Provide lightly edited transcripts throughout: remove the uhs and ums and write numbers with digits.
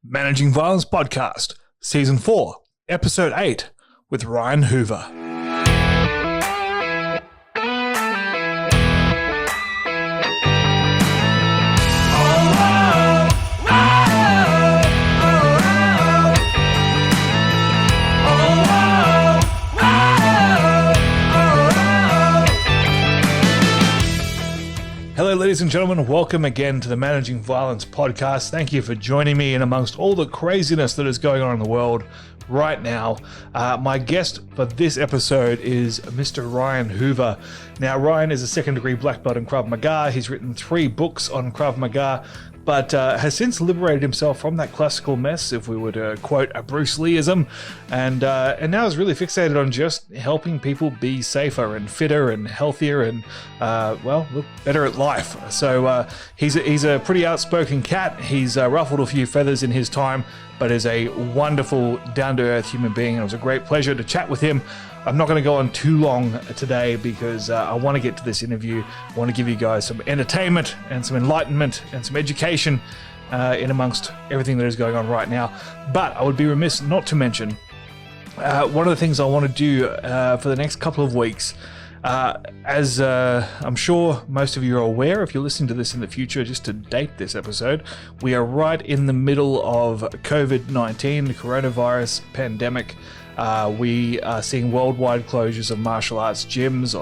Managing Violence Podcast, Season 4, Episode 8, with Ryan Hoover. Hello, ladies and gentlemen. Welcome again to the Managing Violence Podcast. Thank you for joining me in amongst all the craziness that is going on in the world right now. My guest for this episode is Mr. Ryan Hoover. Now, Ryan is a second-degree black belt in Krav Maga. He's written 3 books on Krav Maga, but has since liberated himself from that classical mess, if we were to quote a Bruce Lee-ism, and now is really fixated on just helping people be safer and fitter and healthier and, look better at life. So he's a pretty outspoken cat. He's ruffled a few feathers in his time, but is a wonderful, down-to-earth human being. It was a great pleasure to chat with him. I'm not going to go on too long today because I want to get to this interview. I want to give you guys some entertainment and some enlightenment and some education in amongst everything that is going on right now. But I would be remiss not to mention one of the things I want to do for the next couple of weeks. As I'm sure most of you are aware, if you're listening to this in the future, just to date this episode, we are right in the middle of COVID-19, the coronavirus pandemic. We are seeing worldwide closures of martial arts gyms,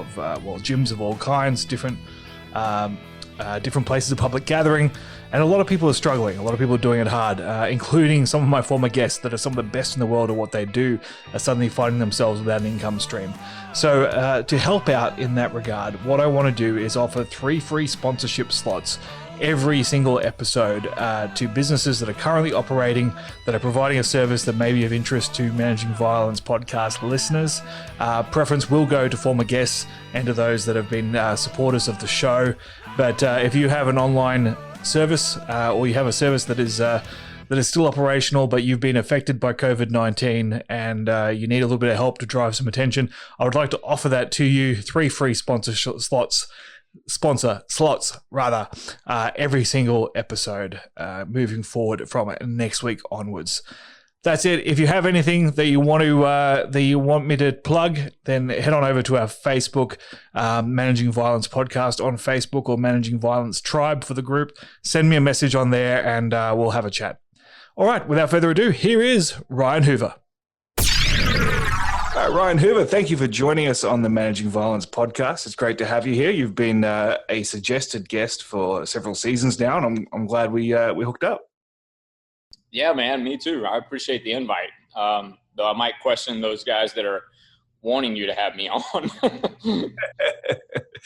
gyms of all kinds, different places of public gathering, and a lot of people are struggling. A lot of people are doing it hard, including some of my former guests that are some of the best in the world at what they do, are suddenly finding themselves without an income stream. So to help out in that regard, what I want to do is offer 3 free sponsorship slots every single episode to businesses that are currently operating, that are providing a service that may be of interest to Managing Violence podcast listeners. Preference will go to former guests and to those that have been supporters of the show. But if you have an online service or you have a service that is still operational, but you've been affected by COVID-19 and you need a little bit of help to drive some attention, I would like to offer that to you. 3 free sponsor slots every single episode moving forward from next week onwards. That's it. If you have anything that you want me to plug, then head on over to our Facebook, Managing Violence Podcast on Facebook, or Managing Violence Tribe for the group. Send me a message on there and we'll have a chat. All right, without further ado, here is Ryan Hoover. Ryan Hoover, thank you for joining us on the Managing Violence Podcast. It's great to have you here. You've been a suggested guest for several seasons now, and I'm glad we hooked up. Yeah, man, me too. I appreciate the invite. Though I might question those guys that are wanting you to have me on.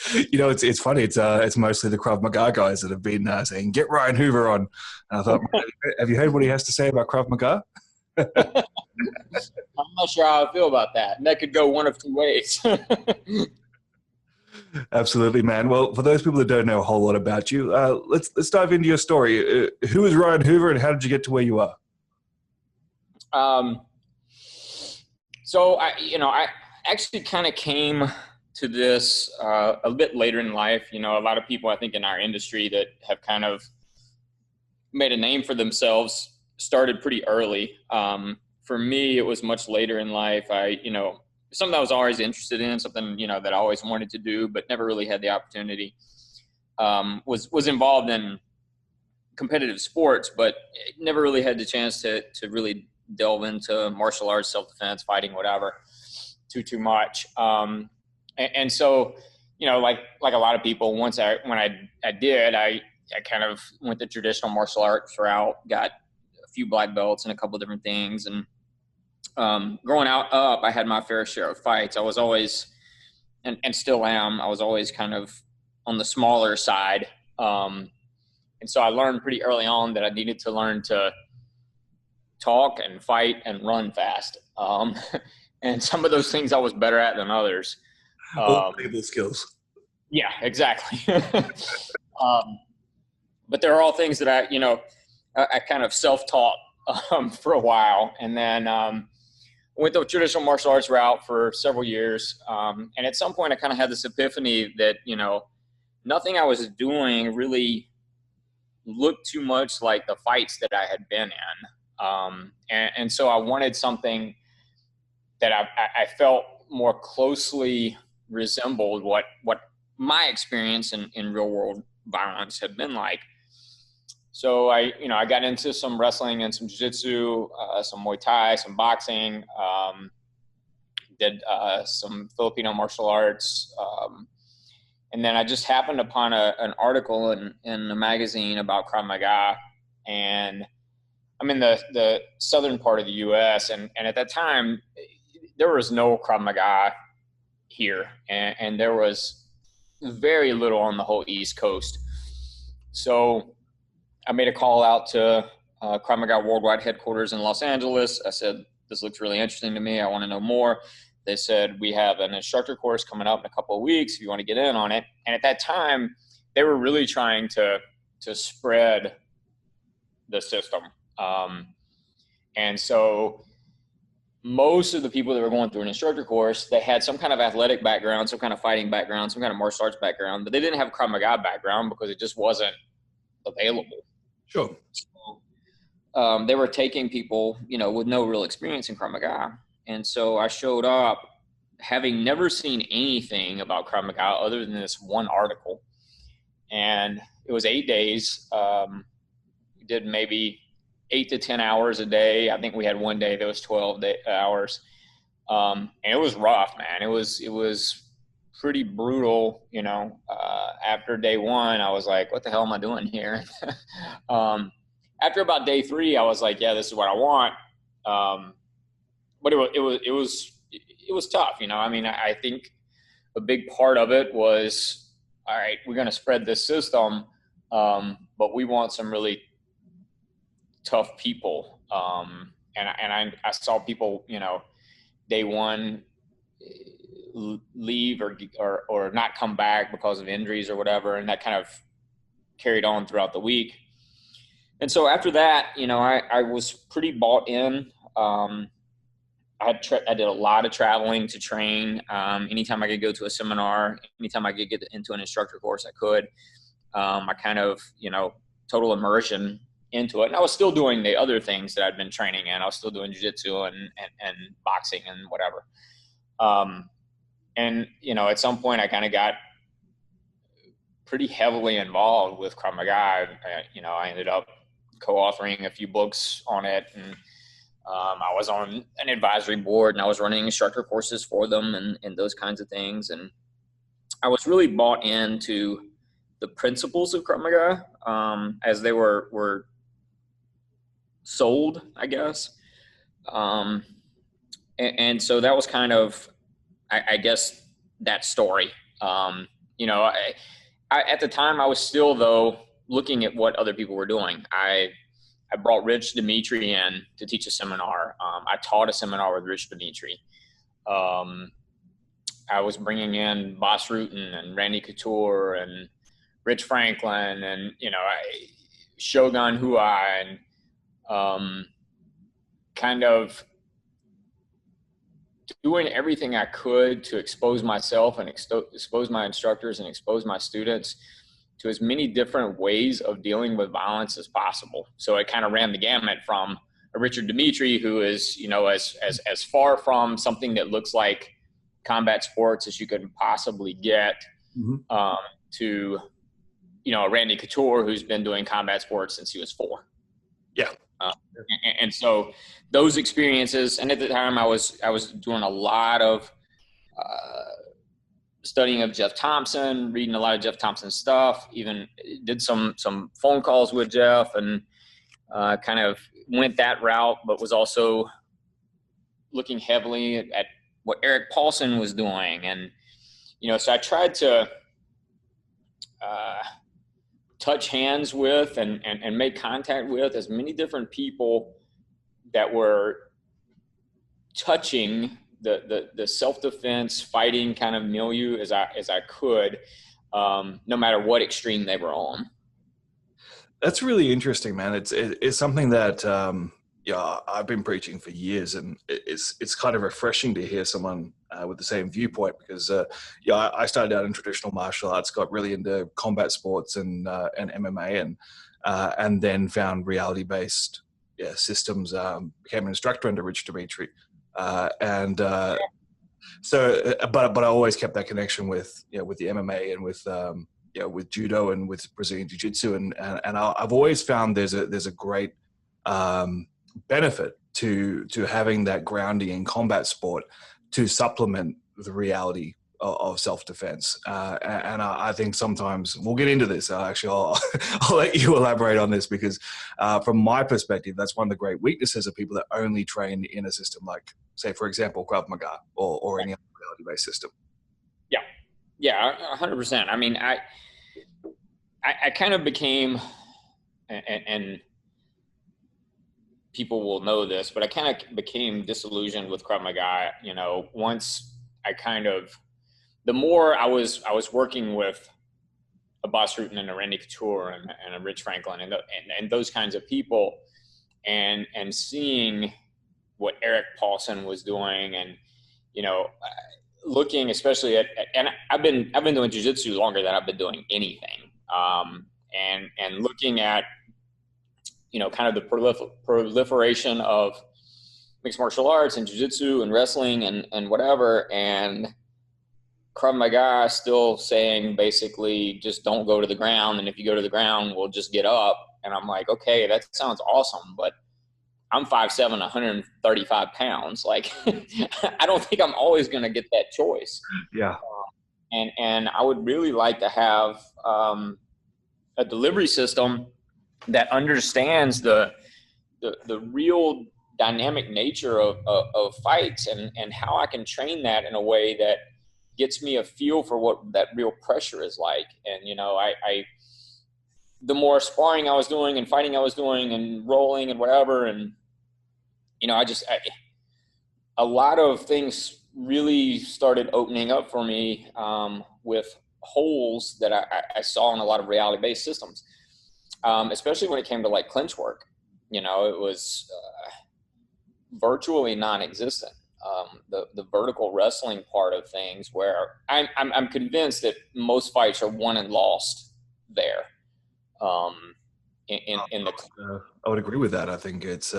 It's funny. It's mostly the Krav Maga guys that have been saying, "Get Ryan Hoover on." And I thought, have you heard what he has to say about Krav Maga? I'm not sure how I feel about that. And that could go one of 2 ways. Absolutely, man. Well, for those people that don't know a whole lot about you, let's dive into your story. Who is Ryan Hoover, and how did you get to where you are? So I actually kind of came to this a bit later in life. A lot of people, I think, in our industry that have kind of made a name for themselves started pretty early. For me, it was much later in life. Something I was always interested in, something, that I always wanted to do, but never really had the opportunity. Was involved in competitive sports, but never really had the chance to really delve into martial arts, self-defense, fighting, whatever, too much. And so, like a lot of people, when I did, I kind of went the traditional martial arts route, got a few black belts and a couple of different things. And growing up, I had my fair share of fights. I was always, and still am, I was always kind of on the smaller side. And so I learned pretty early on that I needed to learn to talk and fight and run fast. And some of those things I was better at than others. Valuable skills. Yeah, exactly. But there are all things that I kind of self-taught for a while. And then went the traditional martial arts route for several years. And at some point I kind of had this epiphany that, nothing I was doing really looked too much like the fights that I had been in. And so I wanted something that I felt more closely resembled what my experience in real world violence had been like. So I got into some wrestling and some jiu-jitsu, some Muay Thai, some boxing, did some Filipino martial arts. And then I just happened upon an article in a magazine about Krav Maga. And I'm in the southern part of the U.S. And at that time, there was no Krav Maga here. And there was very little on the whole East Coast. So I made a call out to Krav Maga Worldwide headquarters in Los Angeles. I said, this looks really interesting to me. I want to know more. They said, we have an instructor course coming up in a couple of weeks if you want to get in on it. And at that time, they were really trying to spread the system. And so most of the people that were going through an instructor course, they had some kind of athletic background, some kind of fighting background, some kind of martial arts background, but they didn't have a Krav Maga background because it just wasn't available. Sure. So, they were taking people, with no real experience in Krav Maga. And so I showed up having never seen anything about Krav Maga other than this one article. And it was 8 days. We did maybe 8 to 10 hours a day. I think we had one day that was 12 hours. And it was rough, man. It was pretty brutal. After day one, I was like, what the hell am I doing here? After about day 3, I was like, yeah, this is what I want. But it was tough. I think a big part of it was, all right, we're going to spread this system. But we want some really tough people. And I saw people, day one leave or not come back because of injuries or whatever. And that kind of carried on throughout the week. And so after that, I was pretty bought in. I did a lot of traveling to train. Anytime I could go to a seminar, anytime I could get into an instructor course, I could. I kind of, total immersion into it. And I was still doing the other things that I'd been training in. I was still doing jiu-jitsu and boxing and whatever. And, at some point I kind of got pretty heavily involved with Krav Maga. I ended up co-authoring a few books on it, and I was on an advisory board, and I was running instructor courses for them and those kinds of things. And I was really bought into the principles of Krav Maga as they were sold, I guess. And so that was kind of, I guess, that story. At the time, I was still, though, looking at what other people were doing. I brought Rich Dimitri in to teach a seminar. I taught a seminar with Rich Dimitri. I was bringing in Bas Rutten and Randy Couture and Rich Franklin and, Shogun Huai, and kind of doing everything I could to expose myself and expose my instructors and expose my students to as many different ways of dealing with violence as possible. So it kind of ran the gamut from a Richard Dimitri, who is, as far from something that looks like combat sports as you could possibly get, to, a Randy Couture, who's been doing combat sports since he was 4. Yeah. And so those experiences, and at the time I was doing a lot of studying of Jeff Thompson, reading a lot of Jeff Thompson stuff, even did some phone calls with Jeff, and kind of went that route, but was also looking heavily at what Eric Paulson was doing. And, so I tried to touch hands with and make contact with as many different people that were touching the self-defense fighting kind of milieu as I could, no matter what extreme they were on. That's really interesting, man. It's something that I've been preaching for years, and it's kind of refreshing to hear someone with the same viewpoint, because I started out in traditional martial arts, got really into combat sports and MMA, and then found reality-based systems, became an instructor under Rich Dimitri. But I always kept that connection with with the MMA and with judo and with Brazilian jiu-jitsu, and I've always found there's a great benefit to having that grounding in combat sport to supplement the reality of self-defense. And I think sometimes we'll get into this. I'll let you elaborate on this, because from my perspective, that's one of the great weaknesses of people that only train in a system like, say, for example, Krav Maga or any other reality-based system. Yeah, 100%. I mean, I kind of became, and people will know this, but I kind of became disillusioned with Krav Maga. Once the more I was working with a Bas Rutten and a Randy Couture and a Rich Franklin and those kinds of people, and seeing what Eric Paulson was doing, and looking especially at and I've been doing jiu-jitsu longer than I've been doing anything, and looking at kind of the proliferation of mixed martial arts and jiu-jitsu and wrestling and whatever, and Krav Maga still saying basically just don't go to the ground, and if you go to the ground, we'll just get up. And I'm like, okay, that sounds awesome, but I'm 5'7", 135 pounds. Like, I don't think I'm always going to get that choice. Yeah. And I would really like to have a delivery system that understands the real dynamic nature of fights, and how I can train that in a way that gets me a feel for what that real pressure is like. And, the more sparring I was doing and fighting I was doing and rolling and whatever, and, a lot of things really started opening up for me with holes that I saw in a lot of reality-based systems, especially when it came to like clinch work. It was virtually non-existent. The vertical wrestling part of things, where I'm convinced that most fights are won and lost there. I would agree with that. I think it's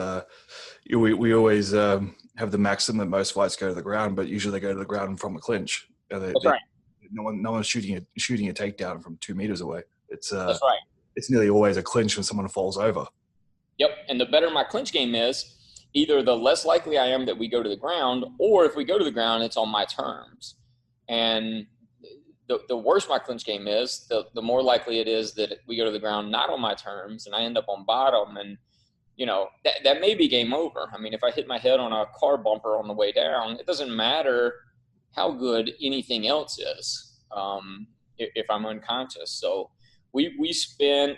we always have the maxim that most fights go to the ground, but usually they go to the ground from a clinch. That's right. No one's shooting a takedown from 2 meters away. That's right. It's nearly always a clinch when someone falls over. Yep. And the better my clinch game is, either the less likely I am that we go to the ground, or if we go to the ground, it's on my terms. And the worse my clinch game is, the more likely it is that we go to the ground not on my terms, and I end up on bottom. And, that may be game over. I mean, if I hit my head on a car bumper on the way down, it doesn't matter how good anything else is if I'm unconscious. So we spend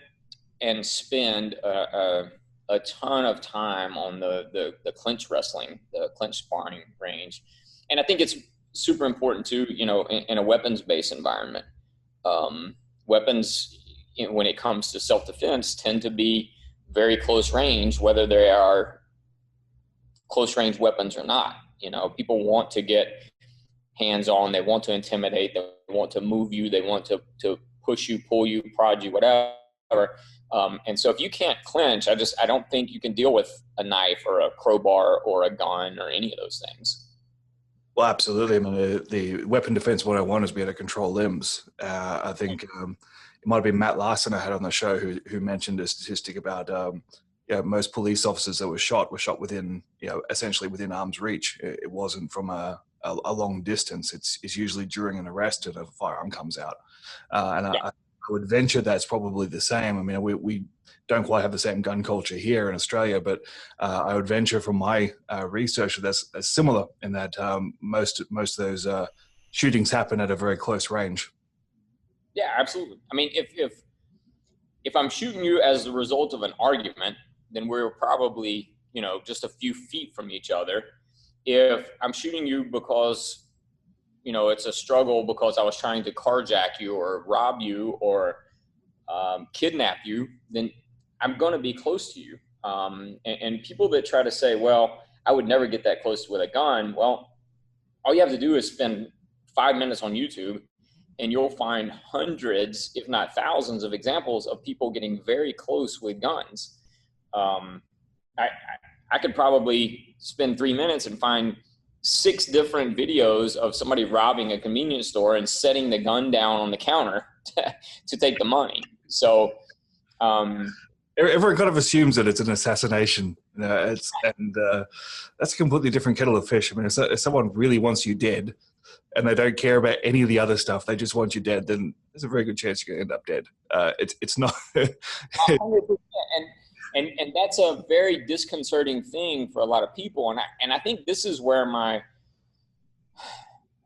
a ton of time on the clinch wrestling, the clinch sparring range. And I think it's super important too, in a weapons-based environment. Weapons, when it comes to self-defense, tend to be very close range, whether they are close range weapons or not. People want to get hands-on, they want to intimidate, they want to move you, they want to push you, pull you, prod you, whatever. And so if you can't clinch, I don't think you can deal with a knife or a crowbar or a gun or any of those things. Well, absolutely. I mean, the weapon defense 101 is be able to control limbs. I think it might have been Matt Larson I had on the show who mentioned a statistic about most police officers that were shot within, essentially within arm's reach. It wasn't from a long distance. It's usually during an arrest and a firearm comes out. I would venture that's probably the same. I mean, we don't quite have the same gun culture here in Australia, but I would venture from my research that's similar in that most of those shootings happen at a very close range. Yeah, absolutely. I mean, if I'm shooting you as the result of an argument, then we're probably, just a few feet from each other. If I'm shooting you because it's a struggle because I was trying to carjack you or rob you or kidnap you, then I'm going to be close to you. And people that try to say, well, I would never get that close with a gun. Well, all you have to do is spend 5 minutes on YouTube, and you'll find hundreds, if not thousands, of examples of people getting very close with guns. I could probably spend 3 minutes and find 6 different videos of somebody robbing a convenience store and setting the gun down on the counter to take the money. So, everyone kind of assumes that it's an assassination. That's a completely different kettle of fish. I mean, if someone really wants you dead and they don't care about any of the other stuff, they just want you dead, then there's a very good chance you're going to end up dead. It's not. 100%. And that's a very disconcerting thing for a lot of people. And I think this is where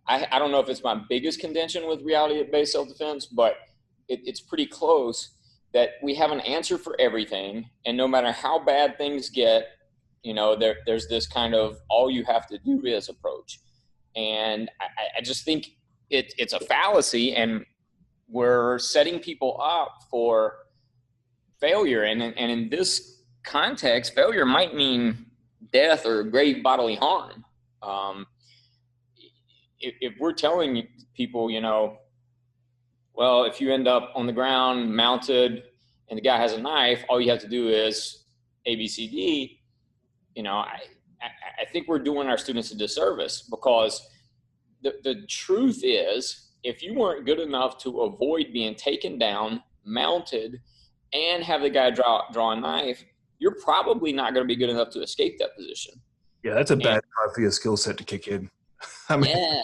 I don't know if it's my biggest contention with reality-based self-defense, but it's pretty close, that we have an answer for everything. And no matter how bad things get, there's this kind of all you have to do is approach. And I just think it's a fallacy, and we're setting people up for failure. And in this context, failure might mean death or grave bodily harm. If we're telling people, well, if you end up on the ground mounted and the guy has a knife, all you have to do is A, B, C, D, I think we're doing our students a disservice, because the truth is, if you weren't good enough to avoid being taken down, mounted, and have the guy draw a knife, you're probably not going to be good enough to escape that position. Yeah, that's a bad time for your skill set to kick in. I mean, yeah,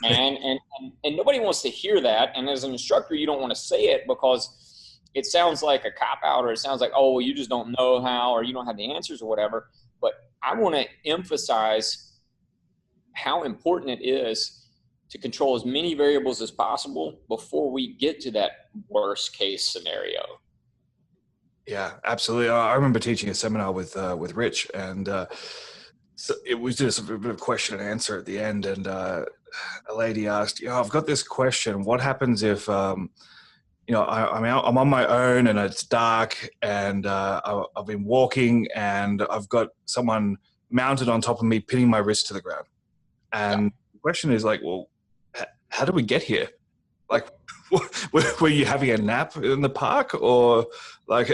man, and nobody wants to hear that. And as an instructor, you don't want to say it because it sounds like a cop-out, or it sounds like, oh, well, you just don't know how, or you don't have the answers or whatever. But I want to emphasize how important it is to control as many variables as possible before we get to that worst case scenario. Yeah, absolutely. I remember teaching a seminar with Rich, and so it was just a bit of question and answer at the end. And a lady asked, I've got this question. What happens if, I'm on my own and it's dark, and I've been walking and I've got someone mounted on top of me, pinning my wrist to the ground. And the question is like, well, how did we get here? Like, were you having a nap in the park, or like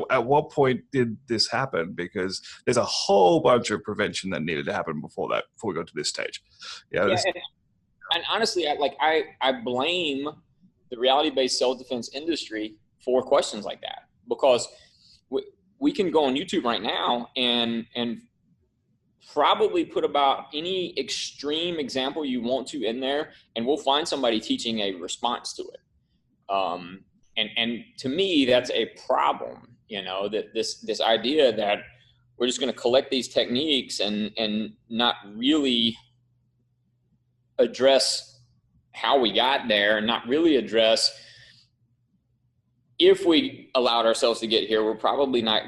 at what point did this happen? Because there's a whole bunch of prevention that needed to happen before we got to this stage. And honestly, I blame the reality-based self-defense industry for questions like that, because we can go on YouTube right now and probably put about any extreme example you want to in there, and we'll find somebody teaching a response to it. And to me, that's a problem, that this idea that we're just going to collect these techniques and not really address how we got there, and not really address, if we allowed ourselves to get here, we're probably not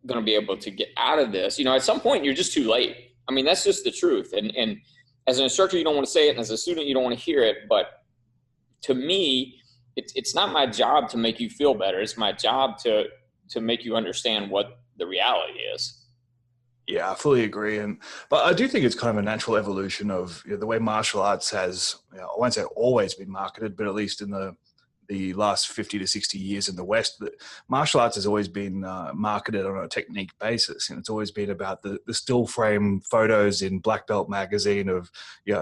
going to be able to get out of this. At some point you're just too late. I mean, that's just the truth. And as an instructor, you don't want to say it, and as a student, you don't want to hear it. But to me, it's not my job to make you feel better. It's my job to make you understand what the reality is. Yeah, I fully agree. But I do think it's kind of a natural evolution of the way martial arts has, I won't say always been marketed, but at least in the last 50 to 60 years in the West, martial arts has always been marketed on a technique basis. And it's always been about the still frame photos in Black Belt magazine of,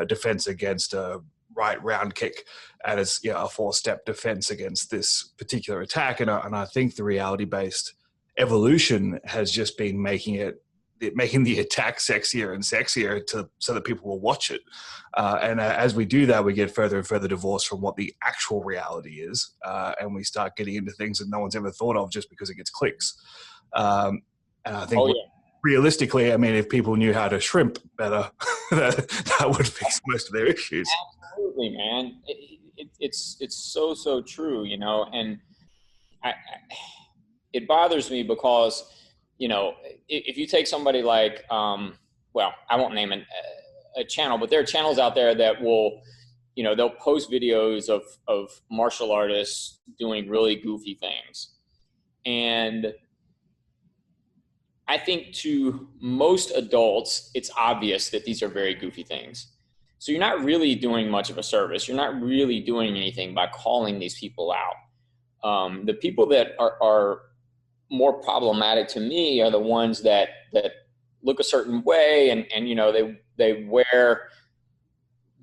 defense against a right round kick. And it's, a 4-step defense against this particular attack. And I think the reality-based evolution has just been making the attack sexier and sexier so that people will watch it. And as we do that, we get further and further divorced from what the actual reality is. And we start getting into things that no one's ever thought of just because it gets clicks. And I think realistically, I mean, if people knew how to shrimp better, that would fix most of their issues. Absolutely, man. It's so true, and it bothers me because, if you take somebody like, well, I won't name a channel, but there are channels out there that will, they'll post videos of martial artists doing really goofy things. And I think to most adults, it's obvious that these are very goofy things. So you're not really doing much of a service. You're not really doing anything by calling these people out. The people that are more problematic to me are the ones that look a certain way, and they wear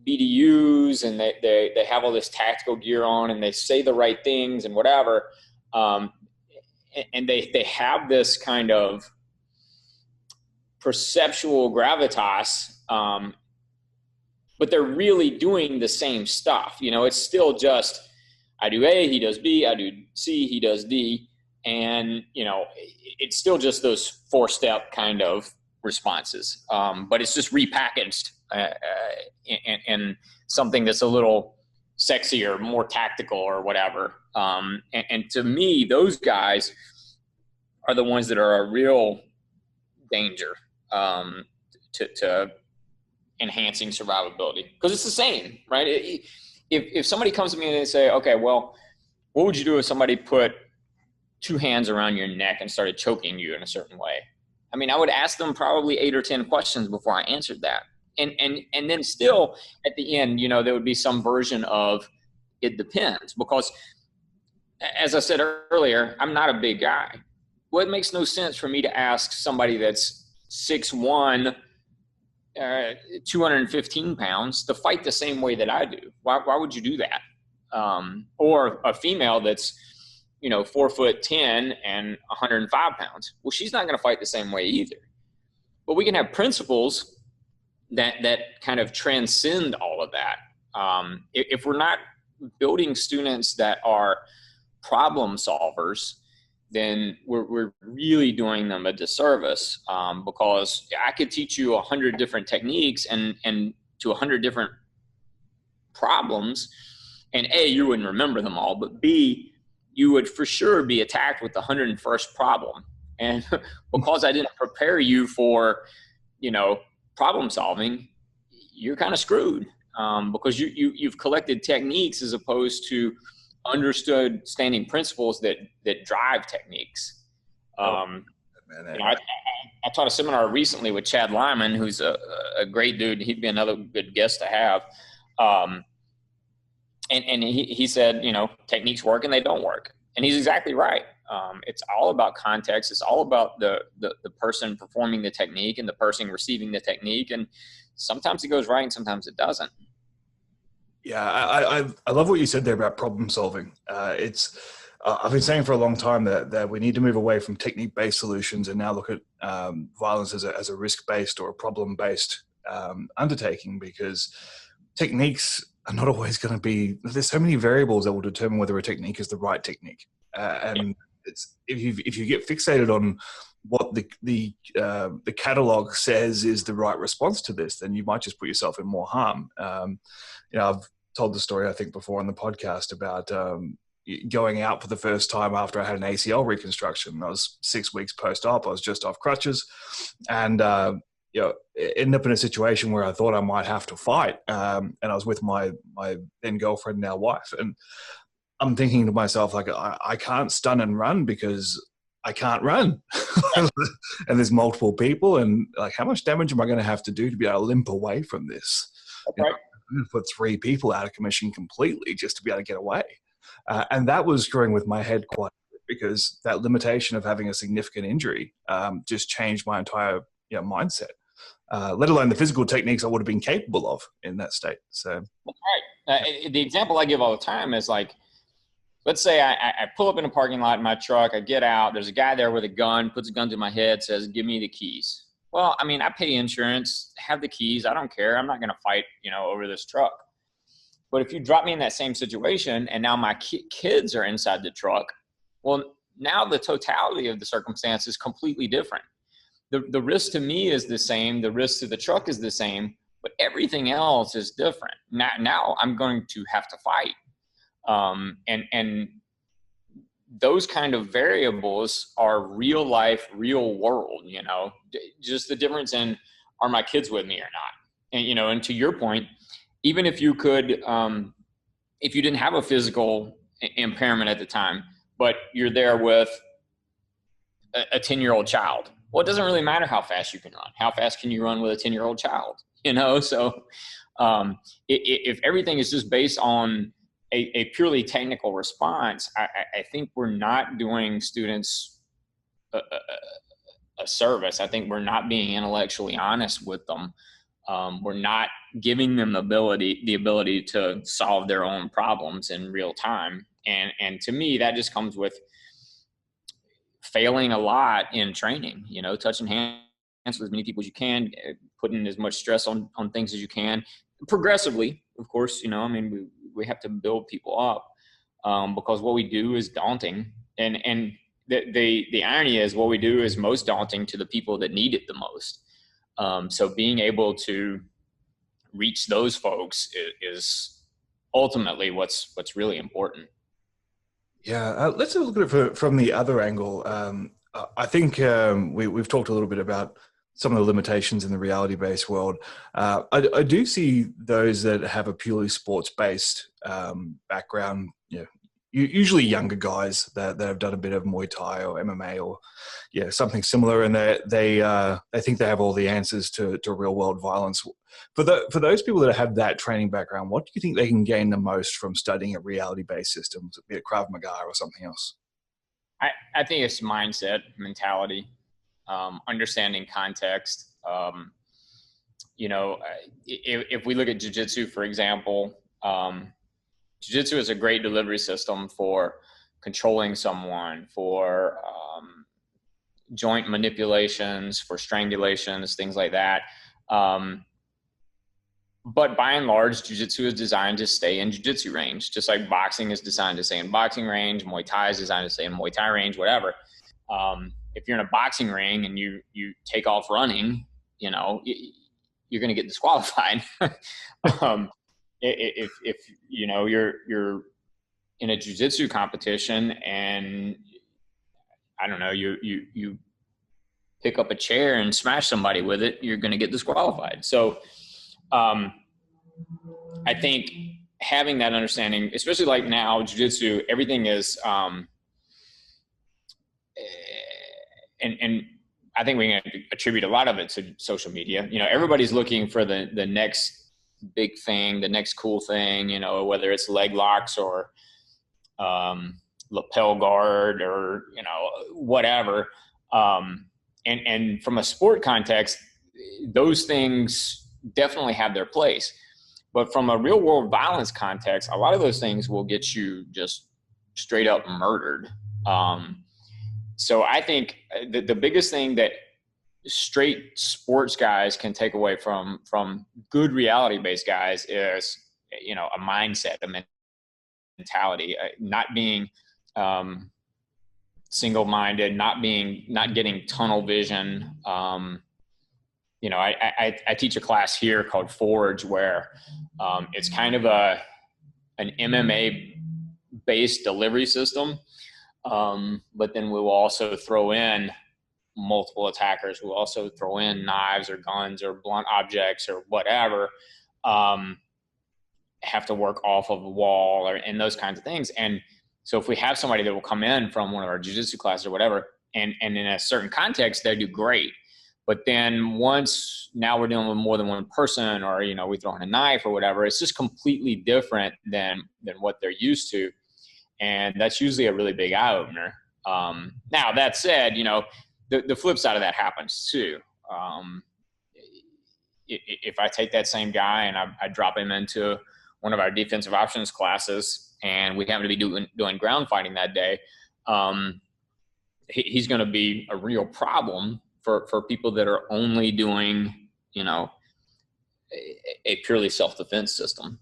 BDUs, and they have all this tactical gear on, and they say the right things and whatever, and they have this kind of perceptual gravitas, but they're really doing the same stuff. It's still just, I do A, he does B, I do C, he does D. And, it's still just those 4-step kind of responses. But it's just repackaged and something that's a little sexier, more tactical or whatever. And to me, those guys are the ones that are a real danger to enhancing survivability, because it's the same, right? If somebody comes to me and they say, okay, well, what would you do if somebody put 2 hands around your neck and started choking you in a certain way? I mean, I would ask them probably 8 or 10 questions before I answered that. And then still at the end, there would be some version of it depends, because as I said earlier, I'm not a big guy. Well, it makes no sense for me to ask somebody that's 6'1", 215 pounds to fight the same way that I do. Why would you do that? Or a female that's 4'10" and 105 pounds. Well, she's not going to fight the same way either. But we can have principles that kind of transcend all of that. If we're not building students that are problem solvers, then we're really doing them a disservice, because I could teach you 100 different techniques and to 100 different problems, and A, you wouldn't remember them all, but B, you would for sure be attacked with the 101st problem. And because I didn't prepare you for, problem solving, you're kind of screwed, because you've collected techniques as opposed to understood standing principles that drive techniques. I taught a seminar recently with Chad Lyman, who's a great dude. He'd be another good guest to have. And he said, techniques work and they don't work. And he's exactly right. It's all about context. It's all about the person performing the technique and the person receiving the technique. And sometimes it goes right and sometimes it doesn't. Yeah, I love what you said there about problem solving. I've been saying for a long time that we need to move away from technique-based solutions and now look at violence as a risk-based or a problem-based undertaking, because techniques are not always going to be, there's so many variables that will determine whether a technique is the right technique. And it's, if you get fixated on what the catalog says is the right response to this, then you might just put yourself in more harm. I've told the story, I think, before on the podcast about going out for the first time after I had an ACL reconstruction. I was 6 weeks post-op. I was just off crutches, and ended up in a situation where I thought I might have to fight. And I was with my then girlfriend, now wife, and I'm thinking to myself, like, I can't stun and run because I can't run. And there's multiple people, and like, how much damage am I going to have to do to be able to limp away from this? Okay. I'm going to put 3 people out of commission completely just to be able to get away. And that was screwing with my head quite a bit, because that limitation of having a significant injury just changed my entire mindset, let alone the physical techniques I would have been capable of in that state. So, right. The example I give all the time is, like, let's say I pull up in a parking lot in my truck, I get out, there's a guy there with a gun, puts a gun to my head, says, "Give me the keys." Well, I mean, I pay insurance, have the keys, I don't care. I'm not going to fight, over this truck. But if you drop me in that same situation and now my kids are inside the truck, well, now the totality of the circumstance is completely different. The risk to me is the same. The risk to the truck is the same, but everything else is different. Now I'm going to have to fight. And those kind of variables are real life, real world, just the difference in, are my kids with me or not? And, and to your point, even if you could, if you didn't have a physical impairment at the time, but you're there with a 10-year-old child, well, it doesn't really matter how fast you can run. How fast can you run with a 10-year-old child? So if everything is just based on a purely technical response, I think we're not doing students a, a service. I think we're not being intellectually honest with them. We're not giving them the ability to solve their own problems in real time. And to me, that just comes with failing a lot in training, touching hands with as many people as you can, putting as much stress on things as you can progressively, of course. We have to build people up, because what we do is daunting. And the irony is what we do is most daunting to the people that need it the most. So being able to reach those folks is ultimately what's really important. Yeah, let's look at it from the other angle. I think we've talked a little bit about some of the limitations in the reality-based world. I do see those that have a purely sports-based background, usually younger guys that have done a bit of Muay Thai or MMA or something similar, and they think they have all the answers to real-world violence. For those people that have that training background, what do you think they can gain the most from studying a reality-based system, be it Krav Maga or something else? I think it's mindset, mentality, understanding context. If we look at jiu-jitsu, for example, jiu-jitsu is a great delivery system for controlling someone, for joint manipulations, for strangulations, things like that. But by and large, jiu-jitsu is designed to stay in jiu-jitsu range, just like boxing is designed to stay in boxing range, Muay Thai is designed to stay in Muay Thai range, whatever. If you're in a boxing ring and you take off running, you're going to get disqualified. If you're in a jiu-jitsu competition and I don't know, you pick up a chair and smash somebody with it, you're going to get disqualified. So I think having that understanding, especially like now, jiu-jitsu, everything is, and I think we can attribute a lot of it to social media. Everybody's looking for the next big thing, the next cool thing, whether it's leg locks or lapel guard or, whatever. And from a sport context, those things definitely have their place. But from a real world violence context, a lot of those things will get you just straight up murdered. So I think the biggest thing that straight sports guys can take away from good reality-based guys is, a mindset, a mentality, not being single-minded, not getting tunnel vision. I teach a class here called Forge where it's kind of an MMA-based delivery system. But then we will also throw in multiple attackers. We'll also throw in knives or guns or blunt objects or whatever, have to work off of a wall and those kinds of things. And so if we have somebody that will come in from one of our jiu-jitsu classes or whatever, and in a certain context, they do great. But then now we're dealing with more than one person, or, we throw in a knife or whatever, it's just completely different than what they're used to. And that's usually a really big eye opener. Now that said, the flip side of that happens too. If I take that same guy and I drop him into one of our defensive options classes and we happen to be doing ground fighting that day, he's going to be a real problem for people that are only doing, a purely self-defense system.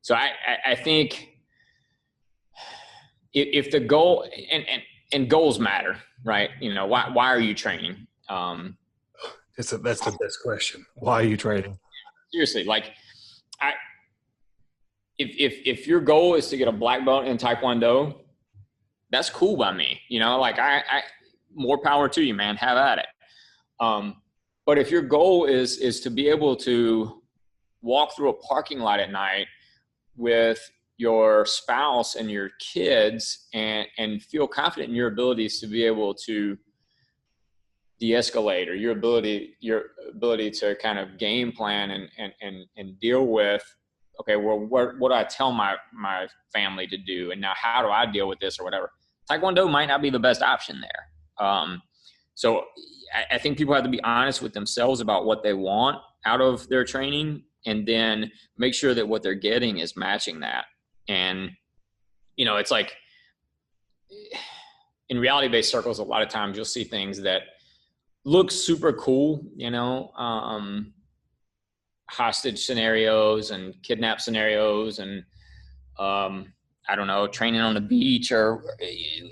So I think if the goal and goals matter, right? Why are you training? That's the best question. Why are you training? Seriously, if your goal is to get a black belt in Taekwondo, that's cool by me. I more power to you, man. Have at it. But if your goal is to be able to walk through a parking lot at night with your spouse and your kids and feel confident in your abilities to be able to de-escalate, or your ability to kind of game plan and deal with, okay, well, what do I tell my family to do? And now how do I deal with this or whatever? Taekwondo might not be the best option there. So I think people have to be honest with themselves about what they want out of their training, and then make sure that what they're getting is matching that. And, it's like in reality-based circles, a lot of times you'll see things that look super cool, hostage scenarios and kidnap scenarios and, I don't know, training on the beach or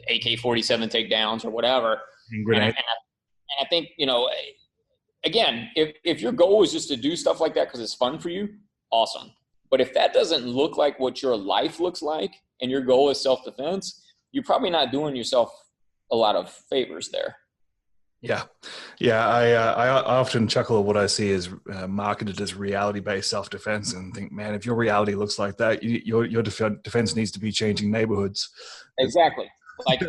AK-47 takedowns or whatever. And I think, again, if your goal is just to do stuff like that because it's fun for you, awesome. But if that doesn't look like what your life looks like and your goal is self-defense, you're probably not doing yourself a lot of favors there. Yeah. I often chuckle at what I see as marketed as reality-based self-defense and think, man, if your reality looks like that, your defense needs to be changing neighborhoods. Exactly. Like,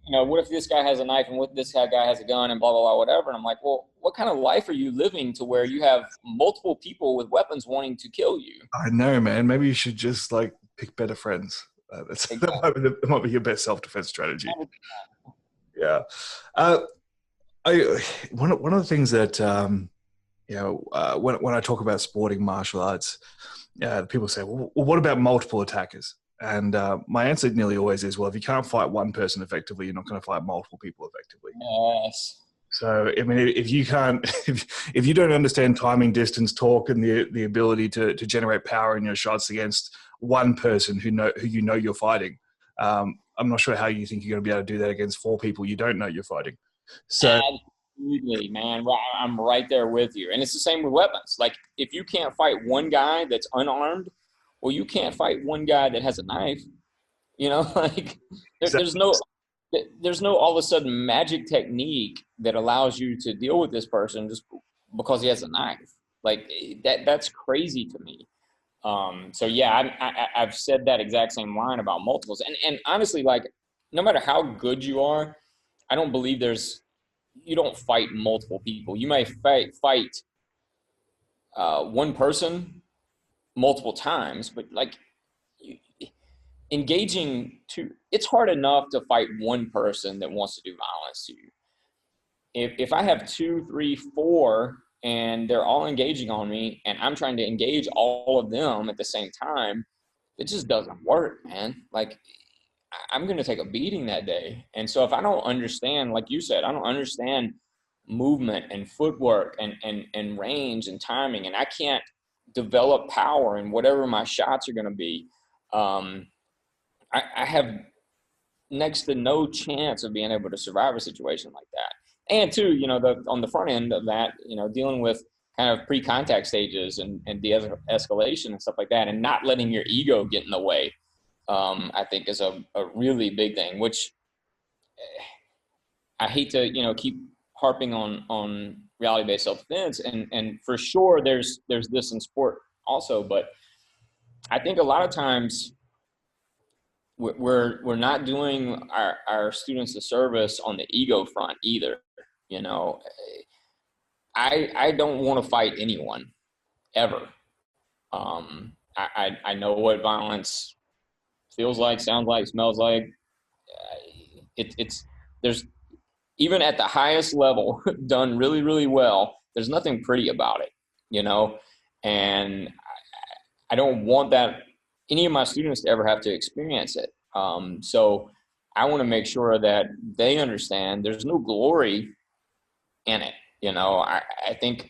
what if this guy has a knife and what this guy has a gun and blah, blah, blah, whatever. And I'm like, well, what kind of life are you living to where you have multiple people with weapons wanting to kill you? I know, man. Maybe you should just pick better friends. Exactly. that might be your best self-defense strategy. Yeah. One of the things that, when I talk about sporting martial arts, people say, well, what about multiple attackers? And my answer nearly always is, well, if you can't fight one person effectively, you're not going to fight multiple people effectively. Yes. So, I mean, if you can't, if you don't understand timing, distance, torque, and the ability to generate power in your shots against one person who you're fighting, I'm not sure how you think you're going to be able to do that against four people you don't know you're fighting. So, absolutely, man. I'm right there with you. And it's the same with weapons. Like, if you can't fight one guy that's unarmed, well, you can't fight one guy that has a knife. There's no all of a sudden magic technique that allows you to deal with this person just because he has a knife. Like, that's crazy to me. So yeah, I've said that exact same line about multiples. And honestly, like, no matter how good you are, I don't believe you don't fight multiple people. You may fight one person multiple times, but like engaging it's hard enough to fight one person that wants to do violence to you. If I have 2, 3, 4, and they're all engaging on me and I'm trying to engage all of them at the same time, it just doesn't work, man. Like, I'm going to take a beating that day. And so if I don't understand, like you said, I don't understand movement and footwork and range and timing, and I can't develop power in whatever my shots are going to be, I have next to no chance of being able to survive a situation like that. And two, on the front end of that, dealing with kind of pre-contact stages and de-escalation and stuff like that, and not letting your ego get in the way, I think is a really big thing, which I hate to, keep harping on reality-based self-defense. And for sure, there's this in sport also, but I think a lot of times we're not doing our students a service on the ego front either. I don't want to fight anyone ever. I know what violence feels like, sounds like, smells like. There's, even at the highest level, done really, really well, there's nothing pretty about it, and I don't want any of my students to ever have to experience it. So I want to make sure that they understand there's no glory in it. I think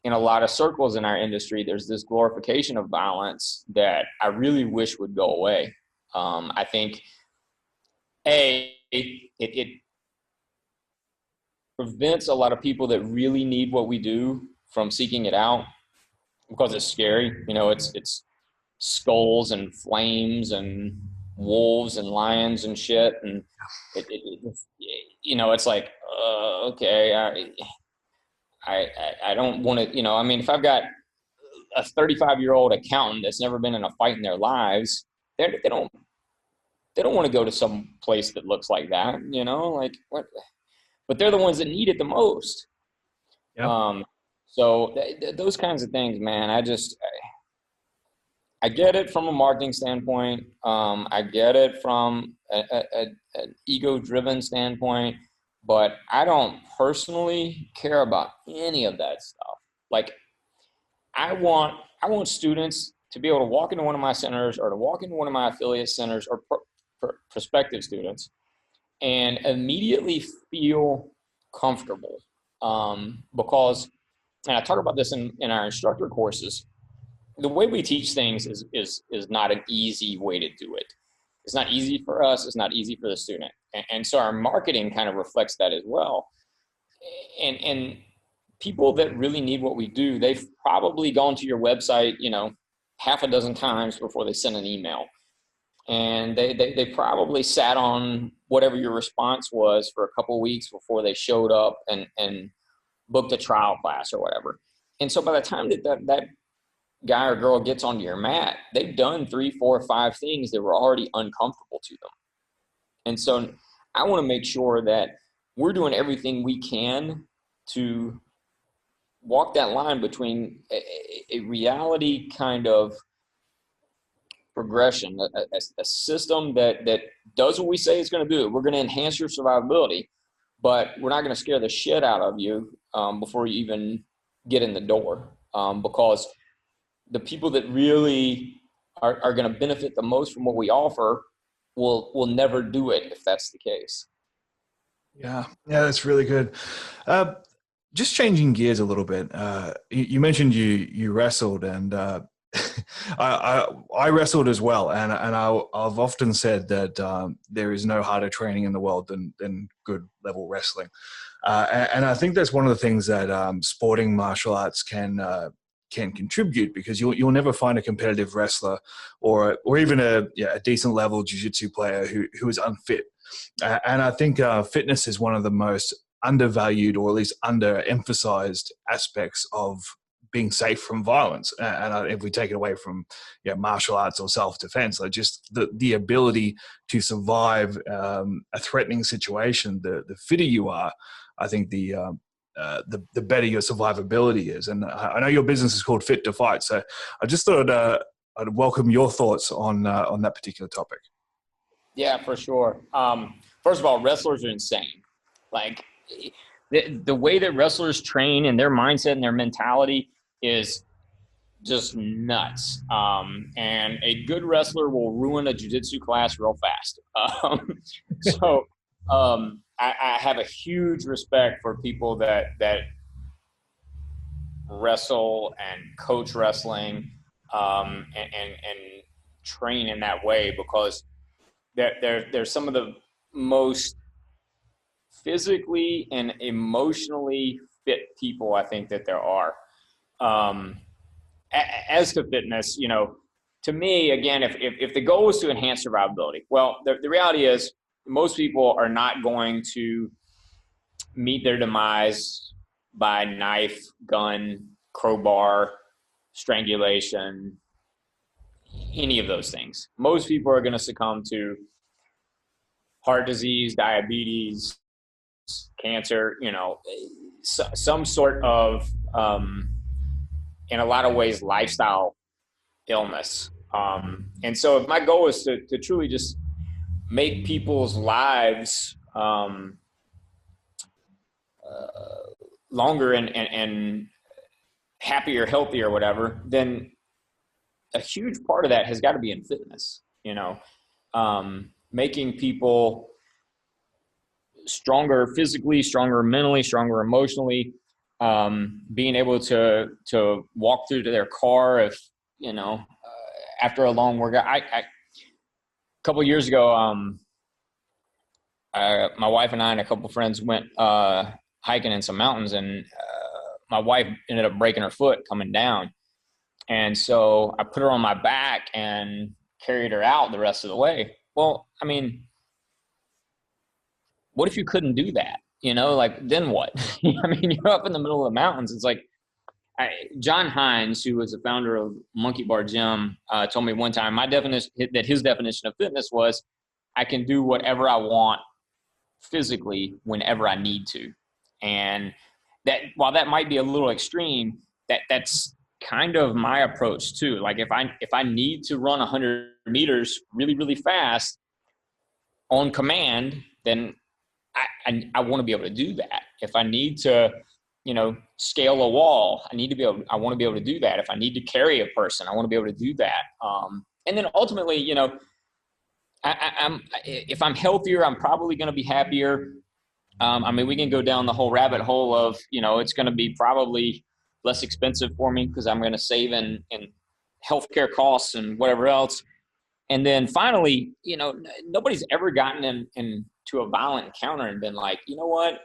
in a lot of circles in our industry, there's this glorification of violence that I really wish would go away. I think it prevents a lot of people that really need what we do from seeking it out because it's scary. It's skulls and flames and wolves and lions and shit. And it's like, okay, I don't want to, if I've got a 35-year-old accountant that's never been in a fight in their lives, they don't want to go to some place that looks like that, like what, but they're the ones that need it the most. Yep. So those kinds of things, man, I I get it from a marketing standpoint. I get it from an ego-driven standpoint, but I don't personally care about any of that stuff. Like, I want students to be able to walk into one of my centers or to walk into one of my affiliate centers or prospective students and immediately feel comfortable. Because, and I talk about this in our instructor courses, the way we teach things is not an easy way to do it. It's not easy for us. It's not easy for the student. And so our marketing kind of reflects that as well. And people that really need what we do, they've probably gone to your website, half a dozen times before they send an email. And they probably sat on whatever your response was for a couple of weeks before they showed up and booked a trial class or whatever. And so by the time that guy or girl gets onto your mat, they've done 3, 4, 5 things that were already uncomfortable to them. And so I want to make sure that we're doing everything we can to walk that line between a reality kind of progression, a system that does what we say it's going to do. We're going to enhance your survivability, but we're not going to scare the shit out of you before you even get in the door, because the people that really are going to benefit the most from what we offer will never do it if that's the case. Yeah, that's really good. Just changing gears a little bit. You mentioned you wrestled, and I wrestled as well. And I've often said that there is no harder training in the world than good level wrestling. And I think that's one of the things that sporting martial arts can contribute, because you'll never find a competitive wrestler or even a decent level jiu-jitsu player who is unfit. And I think fitness is one of the most undervalued, or at least underemphasized aspects of being safe from violence. And if we take it away from martial arts or self-defense, like just the ability to survive a threatening situation, the fitter you are, I think the better your survivability is. And I know your business is called Fit to Fight, so I just thought I'd welcome your thoughts on that particular topic. Yeah, for sure. First of all, wrestlers are insane. Like, the way that wrestlers train and their mindset and their mentality is just nuts. And a good wrestler will ruin a jiu-jitsu class real fast. I have a huge respect for people that wrestle and coach wrestling and train in that way, because they're some of the most physically and emotionally fit people I think that there are. As to fitness, to me, again, if the goal is to enhance survivability, well, the reality is most people are not going to meet their demise by knife, gun, crowbar, strangulation, any of those things. Most people are going to succumb to heart disease, diabetes, cancer, some sort of, in a lot of ways, lifestyle illness. And so if my goal is to truly just make people's lives longer and happier, healthier, whatever, then a huge part of that has got to be in fitness, making people stronger physically, stronger mentally, stronger emotionally, being able to walk through to their car if, after a long workout. A couple of years ago, my wife and I and a couple of friends went hiking in some mountains, and my wife ended up breaking her foot coming down. And so I put her on my back and carried her out the rest of the way. Well, I mean, what if you couldn't do that? Then what? I mean, you're up in the middle of the mountains. It's like, John Hines, who was the founder of Monkey Bar Gym, told me one time his definition of fitness was, I can do whatever I want physically whenever I need to. And that, while that might be a little extreme, that's kind of my approach too. Like if I need to run 100 meters really, really fast on command, then I want to be able to do that. If I need to, scale a wall, I want to be able to do that. If I need to carry a person, I want to be able to do that. And then ultimately, if I'm healthier, I'm probably going to be happier. We can go down the whole rabbit hole of, it's going to be probably less expensive for me because I'm going to save in healthcare costs and whatever else. And then finally, nobody's ever gotten into a violent encounter and been like, you know what?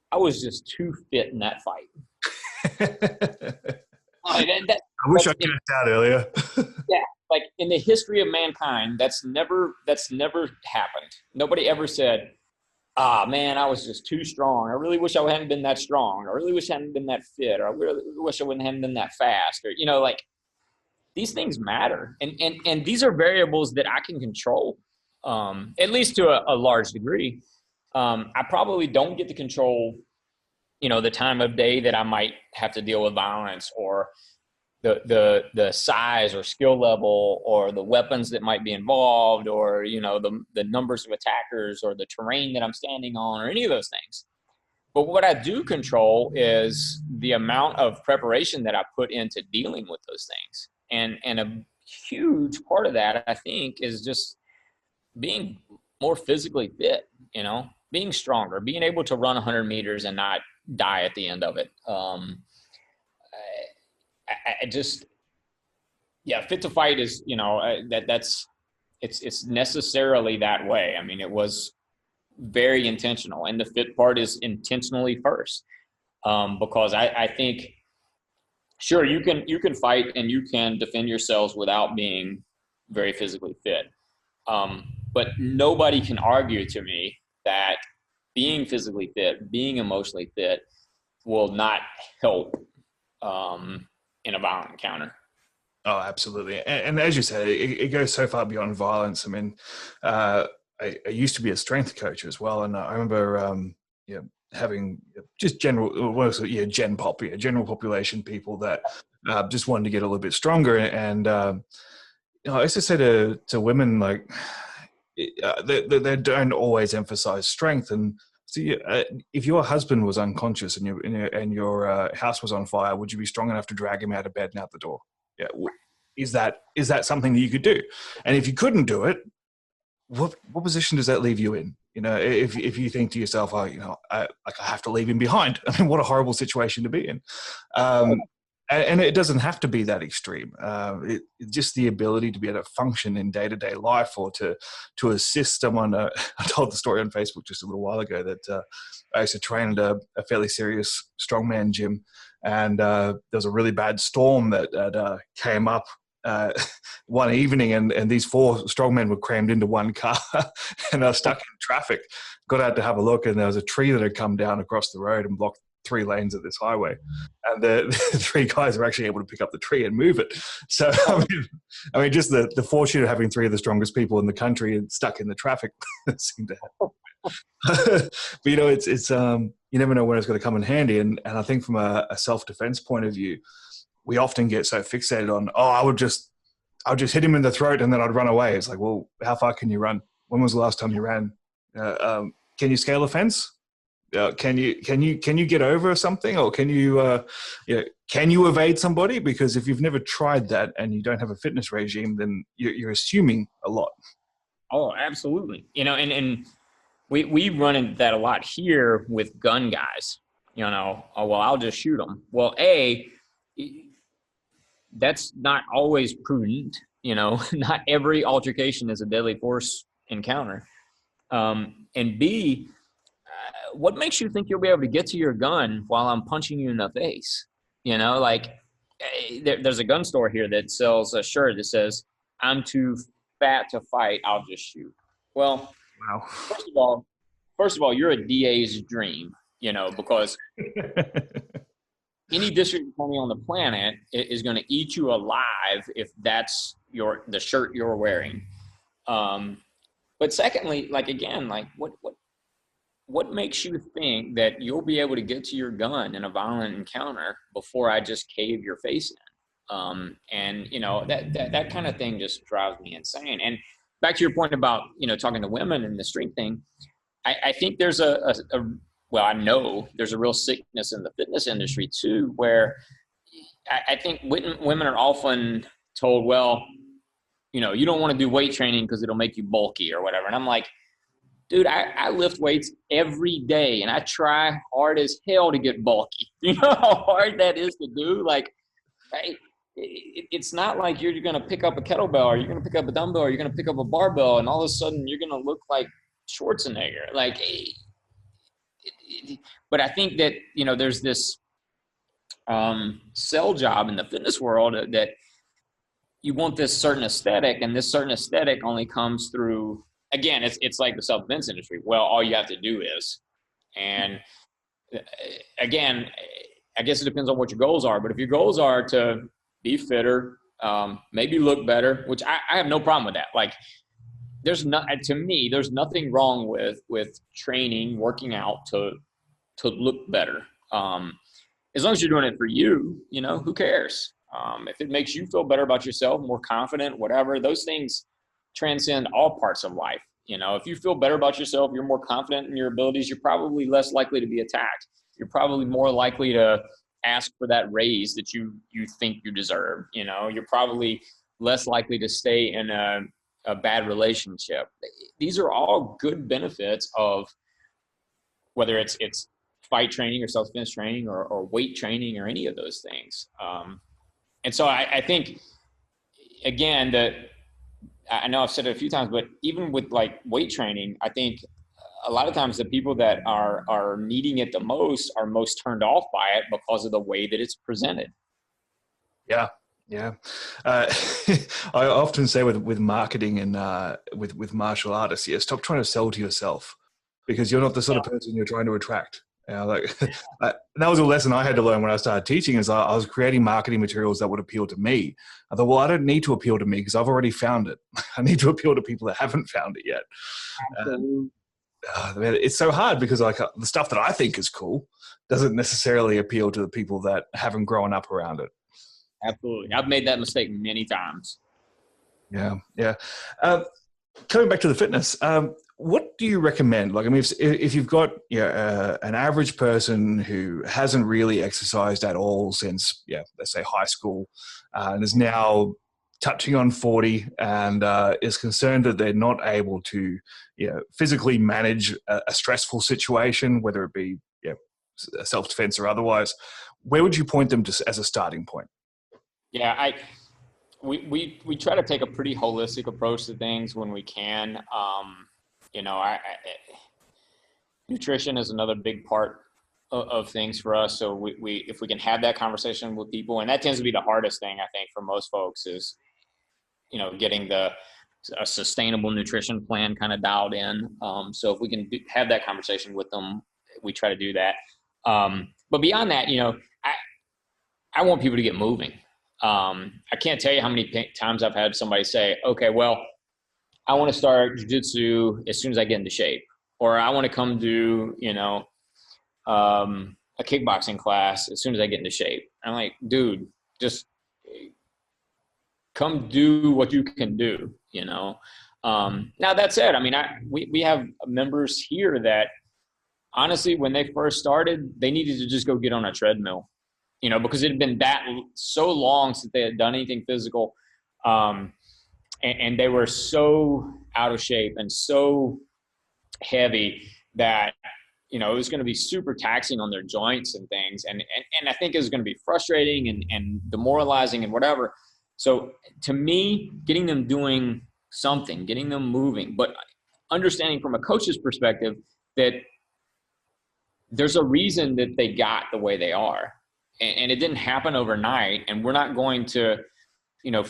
I was just too fit in that fight. I wish I checked out earlier. Yeah. Like in the history of mankind, that's never happened. Nobody ever said, man, I was just too strong. I really wish I hadn't been that strong. I really wish I hadn't been that fit. Or I really wish I hadn't been that fast. Or, these things matter. And these are variables that I can control, at least to a large degree. I probably don't get to control, the time of day that I might have to deal with violence, or the size or skill level, or the weapons that might be involved, or, the numbers of attackers, or the terrain that I'm standing on, or any of those things. But what I do control is the amount of preparation that I put into dealing with those things. And a huge part of that, I think, is just being more physically fit, being stronger, being able to run 100 meters and not die at the end of it. Fit to fight is, it's necessarily that way. I mean, it was very intentional, and the fit part is intentionally first, because I think, sure, you can fight and you can defend yourselves without being very physically fit. But nobody can argue to me that being physically fit, being emotionally fit will not help in a violent encounter. Oh, absolutely. And as you said, it goes so far beyond violence. I mean, I used to be a strength coach as well. And I remember, having just general population people that just wanted to get a little bit stronger. And, I used to say to women, like, they don't always emphasize strength. And so if your husband was unconscious and your house was on fire, would you be strong enough to drag him out of bed and out the door? Yeah. Is that something that you could do? And if you couldn't do it, what position does that leave you in? If you think to yourself, I have to leave him behind. I mean, what a horrible situation to be in. And it doesn't have to be that extreme. Just the ability to be able to function in day-to-day life, or to assist someone. I told the story on Facebook just a little while ago that I used to train at a fairly serious strongman gym, and there was a really bad storm that came up one evening, and these 4 strongmen were crammed into one car and they were stuck in traffic. Got out to have a look, and there was a tree that had come down across the road and blocked 3 lanes of this highway, and the 3 guys were actually able to pick up the tree and move it. So I mean, just the fortune of having 3 of the strongest people in the country and stuck in the traffic seemed to help. But it's you never know when it's going to come in handy, and I think from a self-defense point of view, we often get so fixated on, I would just hit him in the throat and then I'd run away. It's like, well, how far can you run? When was the last time you ran? Can you scale a fence? Can you get over something, or can you evade somebody? Because if you've never tried that and you don't have a fitness regime, then you're assuming a lot. Oh, absolutely. And we run into that a lot here with gun guys. I'll just shoot them. Well, that's not always prudent. Not every altercation is a deadly force encounter. And B, what makes you think you'll be able to get to your gun while I'm punching you in the face? There's a gun store here that sells a shirt that says, "I'm too fat to fight, I'll just shoot." Well, wow. First of all, you're a DA's dream, because any district attorney on the planet is going to eat you alive if that's the shirt you're wearing. But secondly, what what makes you think that you'll be able to get to your gun in a violent encounter before I just cave your face in? And you know, that kind of thing just drives me insane. And back to your point about, you know, talking to women and the street thing, I think there's well, I know there's a real sickness in the fitness industry too, where I think women are often told, well, you know, you don't want to do weight training because it'll make you bulky or whatever. And I'm like, dude, I lift weights every day and I try hard as hell to get bulky. You know how hard that is to do? Like, it's not like you're going to pick up a kettlebell or you're going to pick up a dumbbell or you're going to pick up a barbell and all of a sudden you're going to look like Schwarzenegger. Like, but I think that, you know, there's this sell job in the fitness world that you want this certain aesthetic, and this certain aesthetic only comes through, again, it's like the self-defense industry. Well, all you have to do is, and again, I guess it depends on what your goals are, but if your goals are to be fitter, maybe look better, which I have no problem with that. Like, to me, there's nothing wrong with training, working out to look better. As long as you're doing it for you, you know, who cares? If it makes you feel better about yourself, more confident, whatever, those things transcend all parts of life. You know, if you feel better about yourself, you're more confident in your abilities, you're probably less likely to be attacked. You're probably more likely to ask for that raise that you think you deserve. You know, you're probably less likely to stay in a bad relationship. These are all good benefits of whether it's fight training or self-defense training or weight training or any of those things. And so I think, again, that I know I've said it a few times, but even with like weight training, I think a lot of times the people that are needing it the most are most turned off by it because of the way that it's presented. Yeah. Yeah. I often say with marketing and with martial artists, yeah, stop trying to sell to yourself, because you're not the sort of person you're trying to attract. You know, like that was a lesson I had to learn when I started teaching. Is I was creating marketing materials that would appeal to me. I thought, well, I don't need to appeal to me because I've already found it. I need to appeal to people that haven't found it yet. It's so hard because like the stuff that I think is cool doesn't necessarily appeal to the people that haven't grown up around it. Absolutely. I've made that mistake many times. Yeah. Yeah. Coming back to the fitness, what do you recommend? Like, I mean, if you've got an average person who hasn't really exercised at all since, let's say high school, and is now touching on 40 and is concerned that they're not able to, physically manage a stressful situation, whether it be self-defense or otherwise, where would you point them to as a starting point? Yeah, we try to take a pretty holistic approach to things when we can. Nutrition is another big part of things for us. So we if we can have that conversation with people, and that tends to be the hardest thing, I think, for most folks is, getting a sustainable nutrition plan kind of dialed in. So if we can have that conversation with them, we try to do that. But beyond that, I want people to get moving. I can't tell you how many times I've had somebody say, okay, well, I want to start jiu-jitsu as soon as I get into shape, or I want to come do, a kickboxing class as soon as I get into shape. I'm like, dude, just come do what you can do, Now that said, I mean, we have members here that honestly, when they first started, they needed to just go get on a treadmill, because it had been so long since they had done anything physical. And they were so out of shape and so heavy that, it was going to be super taxing on their joints and things. And I think it was going to be frustrating and demoralizing and whatever. So to me, getting them doing something, getting them moving, but understanding from a coach's perspective that there's a reason that they got the way they are. And it didn't happen overnight. And we're not going to,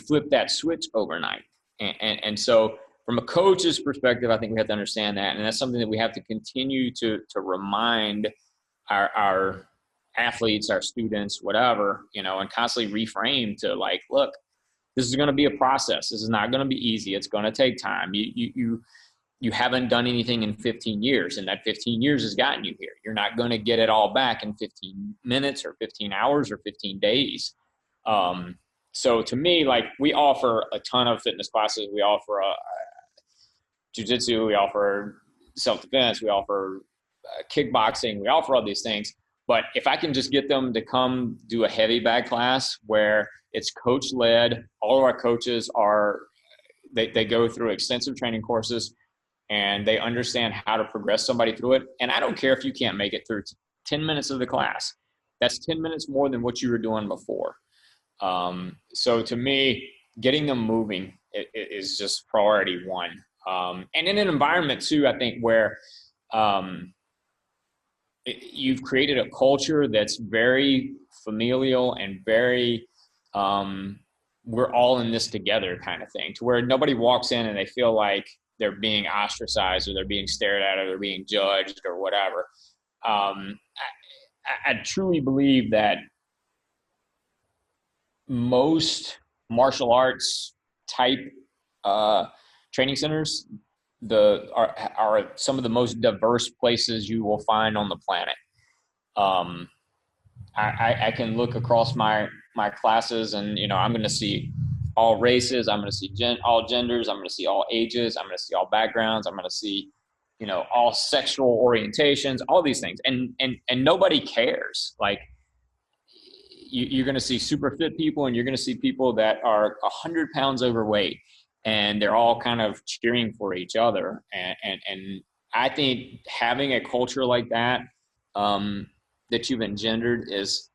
flip that switch overnight. And so from a coach's perspective, I think we have to understand that. And that's something that we have to continue to remind our athletes, our students, whatever, and constantly reframe to like, look, this is going to be a process. This is not going to be easy. It's going to take time. You you haven't done anything in 15 years, and that 15 years has gotten you here. You're not going to get it all back in 15 minutes or 15 hours or 15 days. So to me, like, we offer a ton of fitness classes. We offer jiu-jitsu, we offer self-defense, we offer kickboxing, we offer all these things. But if I can just get them to come do a heavy bag class where it's coach led, all of our coaches they go through extensive training courses and they understand how to progress somebody through it. And I don't care if you can't make it through 10 minutes of the class. That's 10 minutes more than what you were doing before. So to me, getting them moving is just priority one. And in an environment too, I think, where you've created a culture that's very familial and very we're all in this together kind of thing, to where nobody walks in and they feel like they're being ostracized or they're being stared at or they're being judged or whatever. I truly believe that most martial arts type training centers are some of the most diverse places you will find on the planet. I can look across my classes and, I'm going to see all races. I'm going to see all genders. I'm going to see all ages. I'm going to see all backgrounds. I'm going to see, all sexual orientations, all these things. And nobody cares. Like, you're going to see super fit people and you're going to see people that are 100 pounds overweight, and they're all kind of cheering for each other. And I think having a culture like that, that you've engendered is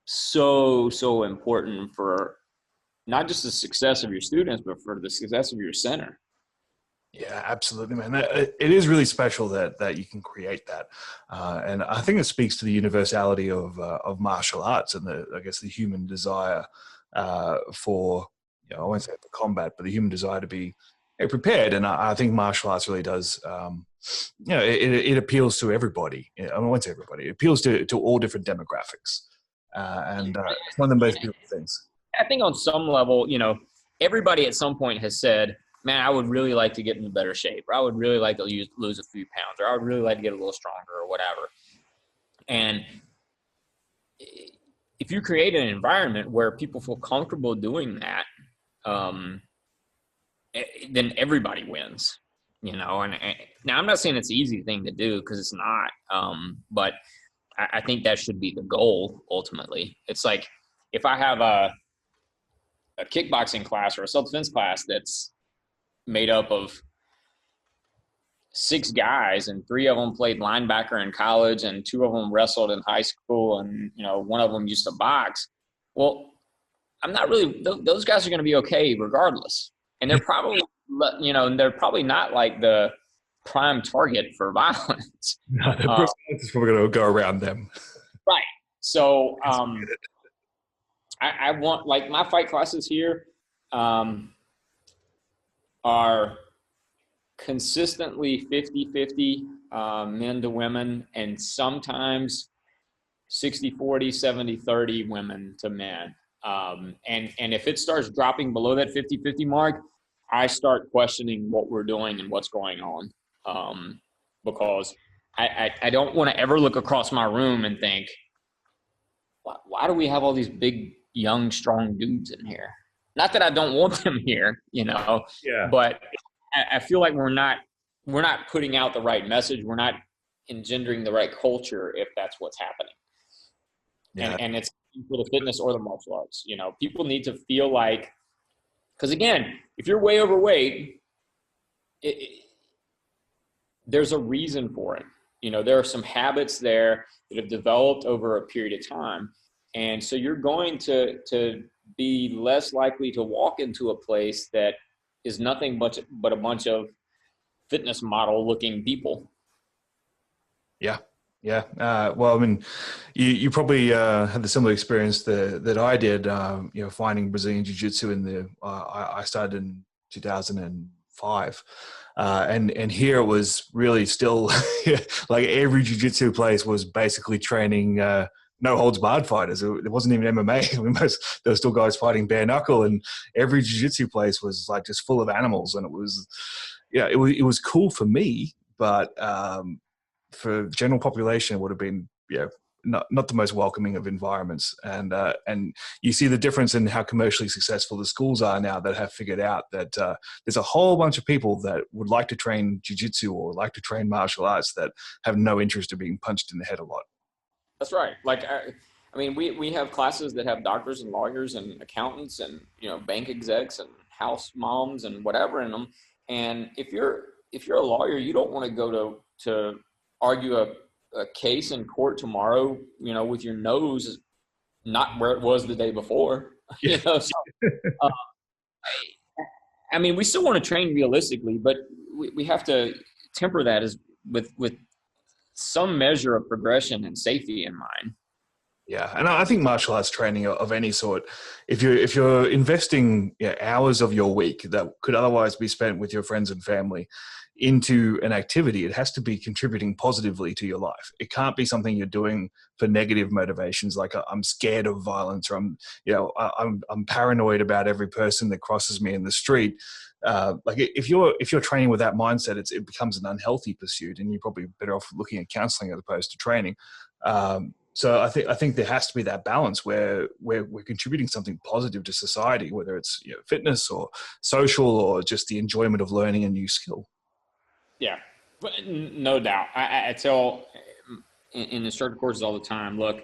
so important for not just the success of your students, but for the success of your center. Yeah, absolutely, man. It is really special that you can create that, and I think it speaks to the universality of martial arts and the human desire for, I won't say for combat, but the human desire to be prepared. And I think martial arts really does. It appeals to everybody. I won't say everybody. It appeals to all different demographics, and it's one of the most beautiful things. I think on some level, everybody at some point has said, man, I would really like to get into better shape, or I would really like to lose a few pounds, or I would really like to get a little stronger, or whatever. And if you create an environment where people feel comfortable doing that, then everybody wins, And now I'm not saying it's an easy thing to do, because it's not, but I think that should be the goal ultimately. It's like, if I have a kickboxing class or a self-defense class that's made up of 6 guys, and 3 of them played linebacker in college, and 2 of them wrestled in high school, and 1 of them used to box. Well, I'm not really, those guys are going to be okay regardless. And they're probably, they're probably not like the prime target for violence. No, the violence is probably going to go around them. Right. So I want, like, my fight classes here are consistently 50-50 men to women, and sometimes 60-40, 70-30 women to men. And if it starts dropping below that 50-50 mark, I start questioning what we're doing and what's going on. Because I don't want to ever look across my room and think, why do we have all these big, young, strong dudes in here? Not that I don't want them here, Yeah. But I feel like we're not putting out the right message. We're not engendering the right culture if that's what's happening. Yeah. And it's for the fitness or the martial arts. People need to feel like, because again, if you're way overweight, there's a reason for it. There are some habits there that have developed over a period of time. And so you're going to be less likely to walk into a place that is nothing but a bunch of fitness model looking people. Yeah. Yeah. Well, I mean, you probably had the similar experience that I did, finding Brazilian Jiu-Jitsu I started in 2005. And here it was really still like every Jiu-Jitsu place was basically training no holds barred fighters. It wasn't even MMA. I mean, there were still guys fighting bare knuckle, and every Jiu-Jitsu place was like just full of animals. And yeah, it was cool for me, but for general population, it would have been, not the most welcoming of environments. And you see the difference in how commercially successful the schools are now that have figured out that there's a whole bunch of people that would like to train jiu-jitsu or like to train martial arts that have no interest in being punched in the head a lot. That's right. Like, I mean, we have classes that have doctors and lawyers and accountants and, bank execs and house moms and whatever in them. And if you're a lawyer, you don't want to go to argue a case in court tomorrow, with your nose not where it was the day before. So, I mean, we still want to train realistically, but we have to temper that with some measure of progression and safety in mind. Yeah, and I think martial arts training of any sort, if you're investing hours of your week that could otherwise be spent with your friends and family into an activity, it has to be contributing positively to your life. It can't be something you're doing for negative motivations, like I'm scared of violence, or I'm paranoid about every person that crosses me in the street. Like if you're training with that mindset, it becomes an unhealthy pursuit, and you're probably better off looking at counseling as opposed to training. So I think there has to be that balance where we're contributing something positive to society, whether it's fitness or social or just the enjoyment of learning a new skill. Yeah, but no doubt. I tell in instructor courses all the time, look,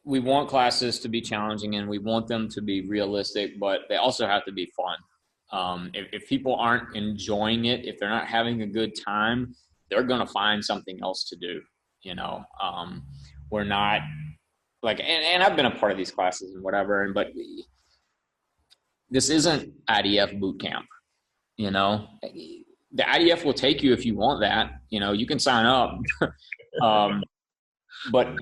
we want classes to be challenging and we want them to be realistic, but they also have to be fun. If people aren't enjoying it, if they're not having a good time, they're going to find something else to do. We're not like, and I've been a part of these classes and whatever, but this isn't IDF boot camp, the IDF will take you if you want that, you can sign up, but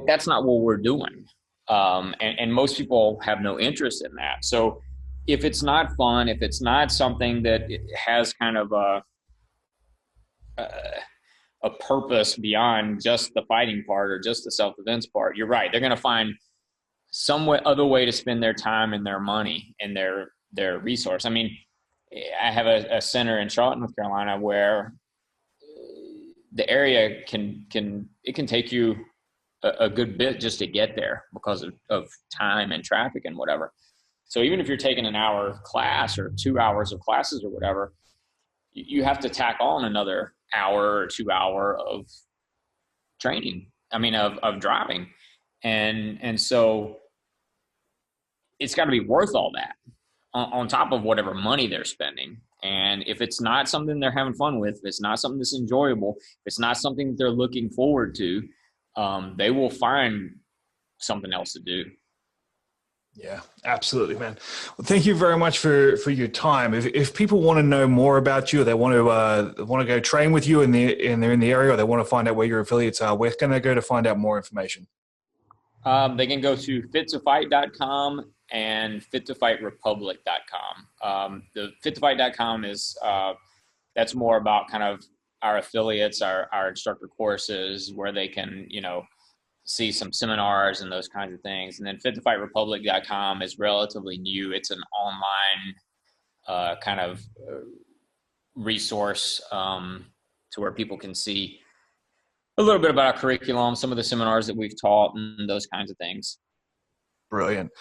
that's not what we're doing. And most people have no interest in that. So if it's not fun, if it's not something that has kind of a purpose beyond just the fighting part or just the self-defense part, you're right. They're going to find some other way to spend their time and their money and their resource. I mean, I have a center in Charlotte, North Carolina, where the area can take you a good bit just to get there because of time and traffic and whatever. So even if you're taking an hour class or 2 hours of classes or whatever, you have to tack on another hour or 2 hour of training. I mean, of driving. And so it's got to be worth all that on top of whatever money they're spending. And if it's not something they're having fun with, if it's not something that's enjoyable, if it's not something that they're looking forward to, they will find something else to do. Yeah, absolutely, man. Well, thank you very much for your time. If people want to know more about you, or they want to go train with you and they're in the area, or they want to find out where your affiliates are, where can they go to find out more information? They can go to fittoffight.com and fittofightrepublic.com. The fittoffight.com is that's more about kind of our affiliates, our instructor courses, where they can see some seminars and those kinds of things. And then fittofightrepublic.com is relatively new. It's an online kind of resource to where people can see a little bit about our curriculum, some of the seminars that we've taught, and those kinds of things. Brilliant.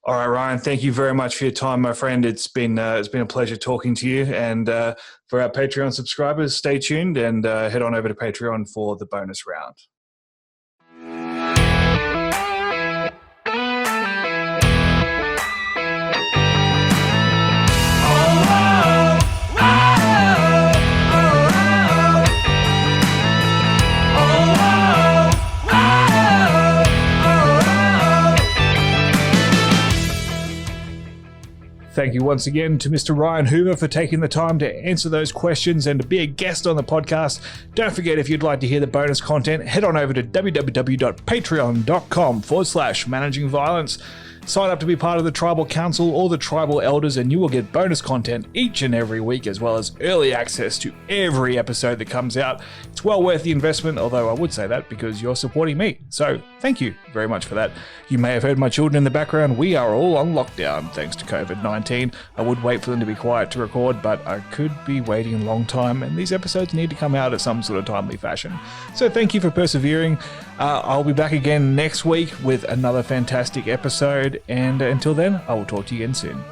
All right, Ryan, thank you very much for your time, my friend. It's been a pleasure talking to you. And for our Patreon subscribers, stay tuned and head on over to Patreon for the bonus round. Thank you once again to Mr. Ryan Hoover for taking the time to answer those questions and to be a guest on the podcast. Don't forget, if you'd like to hear the bonus content, head on over to www.patreon.com/managingviolence. Sign up to be part of the Tribal Council or the Tribal Elders, and you will get bonus content each and every week, as well as early access to every episode that comes out. It's well worth the investment, although I would say that because you're supporting me. So thank you very much for that. You may have heard my children in the background. We are all on lockdown thanks to COVID-19. I would wait for them to be quiet to record, but I could be waiting a long time, and these episodes need to come out in some sort of timely fashion. So thank you for persevering. I'll be back again next week with another fantastic episode, and until then, I will talk to you again soon.